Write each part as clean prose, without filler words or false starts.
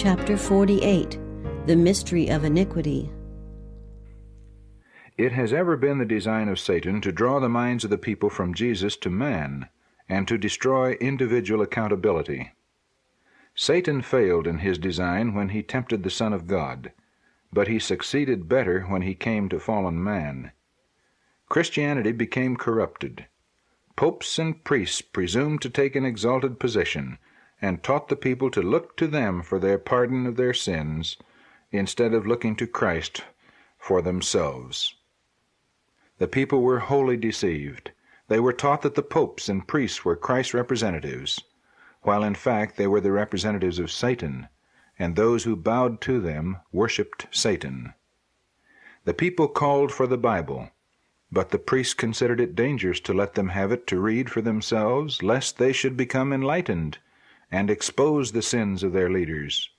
Chapter 48. The Mystery of Iniquity. It has ever been the design of Satan to draw the minds of the people from Jesus to man, and to destroy individual accountability. Satan failed in his design when he tempted the Son of God, but he succeeded better when he came to fallen man. Christianity became corrupted. Popes and priests presumed to take an exalted position, and taught the people to look to them for their pardon of their sins, instead of looking to Christ for themselves. The people were wholly deceived. They were taught that the popes and priests were Christ's representatives, while in fact they were the representatives of Satan, and those who bowed to them worshipped Satan. The people called for the Bible, but the priests considered it dangerous to let them have it to read for themselves, lest they should become enlightened and expose the sins of their leaders.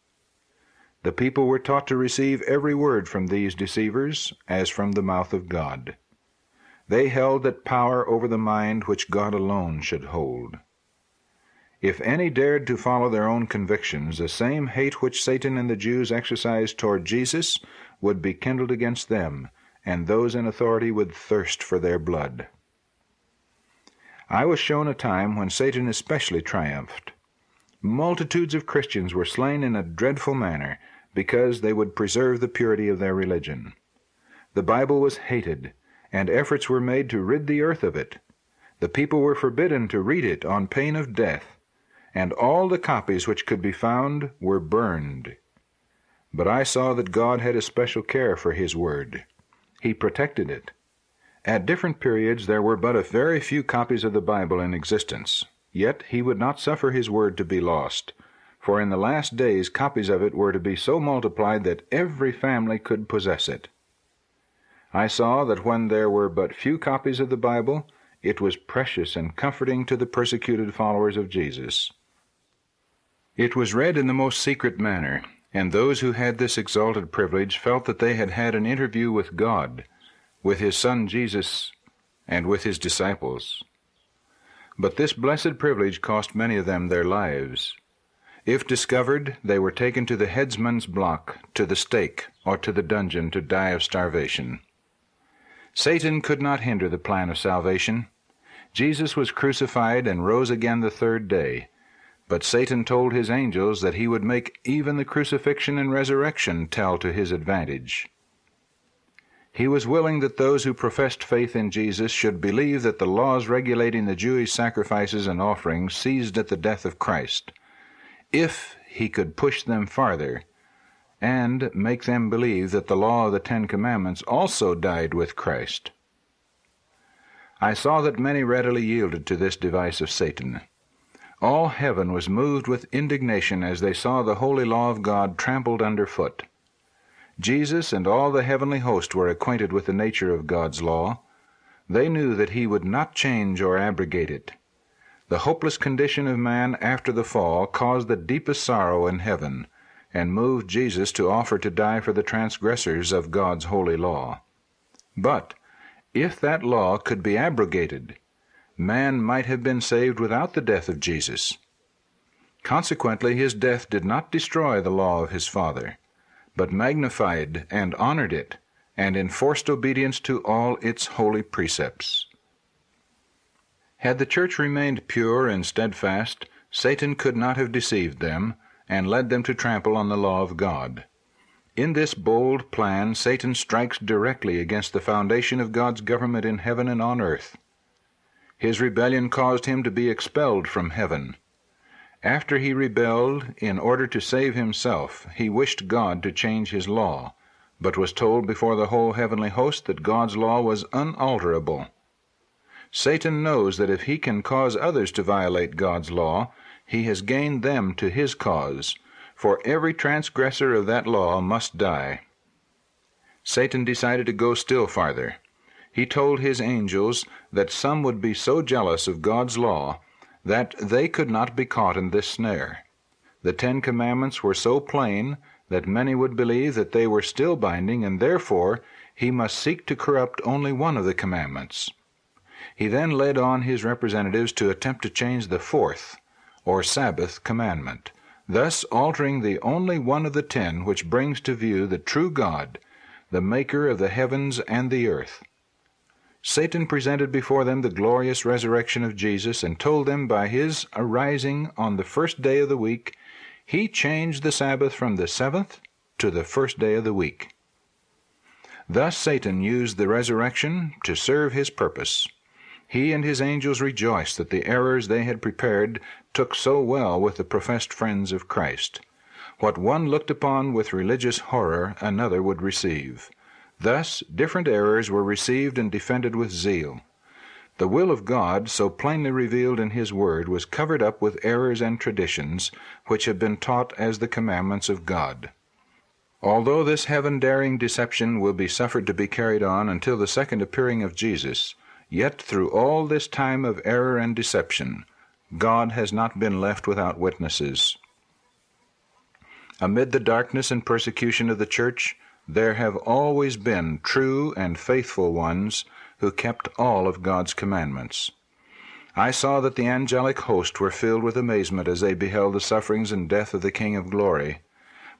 The people were taught to receive every word from these deceivers as from the mouth of God. They held that power over the mind which God alone should hold. If any dared to follow their own convictions, the same hate which Satan and the Jews exercised toward Jesus would be kindled against them, and those in authority would thirst for their blood. I was shown a time when Satan especially triumphed. Multitudes of Christians were slain in a dreadful manner because they would preserve the purity of their religion. The Bible was hated, and efforts were made to rid the earth of it. The people were forbidden to read it on pain of death, and all the copies which could be found were burned. But I saw that God had a special care for His Word. He protected it. At different periods there were but a very few copies of the Bible in existence. Yet He would not suffer His Word to be lost, for in the last days copies of it were to be so multiplied that every family could possess it. I saw that when there were but few copies of the Bible, it was precious and comforting to the persecuted followers of Jesus. It was read in the most secret manner, and those who had this exalted privilege felt that they had had an interview with God, with His Son Jesus, and with His disciples. But this blessed privilege cost many of them their lives. If discovered, they were taken to the headsman's block, to the stake, or to the dungeon to die of starvation. Satan could not hinder the plan of salvation. Jesus was crucified and rose again the third day, but Satan told his angels that he would make even the crucifixion and resurrection tell to his advantage. He was willing that those who professed faith in Jesus should believe that the laws regulating the Jewish sacrifices and offerings ceased at the death of Christ, if he could push them farther, and make them believe that the law of the 10 Commandments also died with Christ. I saw that many readily yielded to this device of Satan. All heaven was moved with indignation as they saw the holy law of God trampled underfoot. Jesus and all the heavenly host were acquainted with the nature of God's law. They knew that He would not change or abrogate it. The hopeless condition of man after the fall caused the deepest sorrow in heaven, and moved Jesus to offer to die for the transgressors of God's holy law. But if that law could be abrogated, man might have been saved without the death of Jesus. Consequently, His death did not destroy the law of His Father, but magnified and honored it, and enforced obedience to all its holy precepts. Had the church remained pure and steadfast, Satan could not have deceived them, and led them to trample on the law of God. In this bold plan, Satan strikes directly against the foundation of God's government in heaven and on earth. His rebellion caused him to be expelled from heaven. After he rebelled, in order to save himself, he wished God to change His law, but was told before the whole heavenly host that God's law was unalterable. Satan knows that if he can cause others to violate God's law, he has gained them to his cause, for every transgressor of that law must die. Satan decided to go still farther. He told his angels that some would be so jealous of God's law that they could not be caught in this snare. The 10 Commandments were so plain that many would believe that they were still binding, and therefore he must seek to corrupt only one of the commandments. He then led on his representatives to attempt to change the 4th, or Sabbath, commandment, thus altering the only one of the 10 which brings to view the true God, the maker of the heavens and the earth. Satan presented before them the glorious resurrection of Jesus, and told them by his arising on the first day of the week, he changed the Sabbath from the 7th to the first day of the week. Thus Satan used the resurrection to serve his purpose. He and his angels rejoiced that the errors they had prepared took so well with the professed friends of Christ. What one looked upon with religious horror, another would receive. Thus different errors were received and defended with zeal. The will of God, so plainly revealed in his word, was covered up with errors and traditions, which have been taught as the commandments of God. Although this heaven-daring deception will be suffered to be carried on until the second appearing of Jesus, yet through all this time of error and deception, God has not been left without witnesses. Amid the darkness and persecution of the church, there have always been true and faithful ones who kept all of God's commandments. I saw that the angelic host were filled with amazement as they beheld the sufferings and death of the King of glory.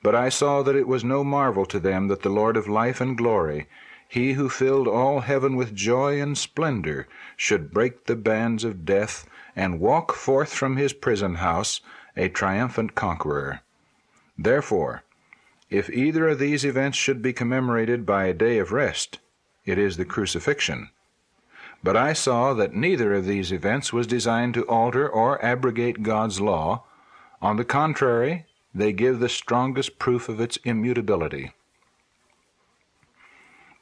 But I saw that it was no marvel to them that the Lord of life and glory, he who filled all heaven with joy and splendor, should break the bands of death and walk forth from his prison house a triumphant conqueror. Therefore, if either of these events should be commemorated by a day of rest, it is the crucifixion. But I saw that neither of these events was designed to alter or abrogate God's law. On the contrary, they give the strongest proof of its immutability.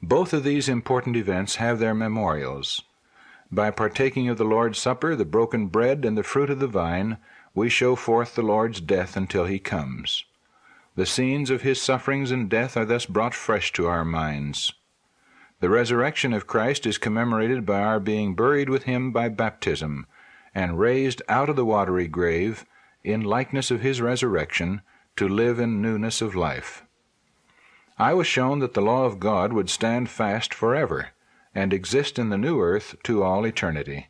Both of these important events have their memorials. By partaking of the Lord's Supper, the broken bread, and the fruit of the vine, we show forth the Lord's death until he comes. The scenes of his sufferings and death are thus brought fresh to our minds. The resurrection of Christ is commemorated by our being buried with him by baptism, and raised out of the watery grave, in likeness of his resurrection, to live in newness of life. I was shown that the law of God would stand fast forever, and exist in the new earth to all eternity.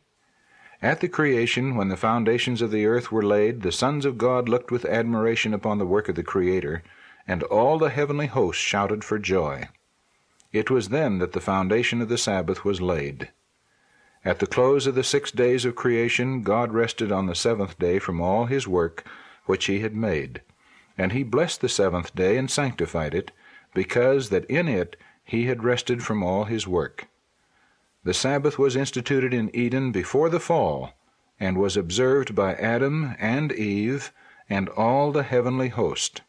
At the creation, when the foundations of the earth were laid, the sons of God looked with admiration upon the work of the Creator, and all the heavenly hosts shouted for joy. It was then that the foundation of the Sabbath was laid. At the close of the 6 days of creation, God rested on the 7th day from all his work which he had made. And he blessed the 7th day and sanctified it, because that in it he had rested from all his work. The Sabbath was instituted in Eden before the fall, and was observed by Adam and Eve and all the heavenly host.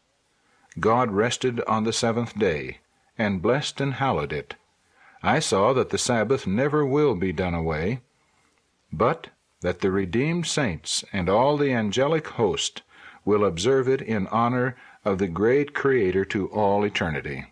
God rested on the 7th day, and blessed and hallowed it. I saw that the Sabbath never will be done away, but that the redeemed saints and all the angelic host will observe it in honor of the great Creator to all eternity.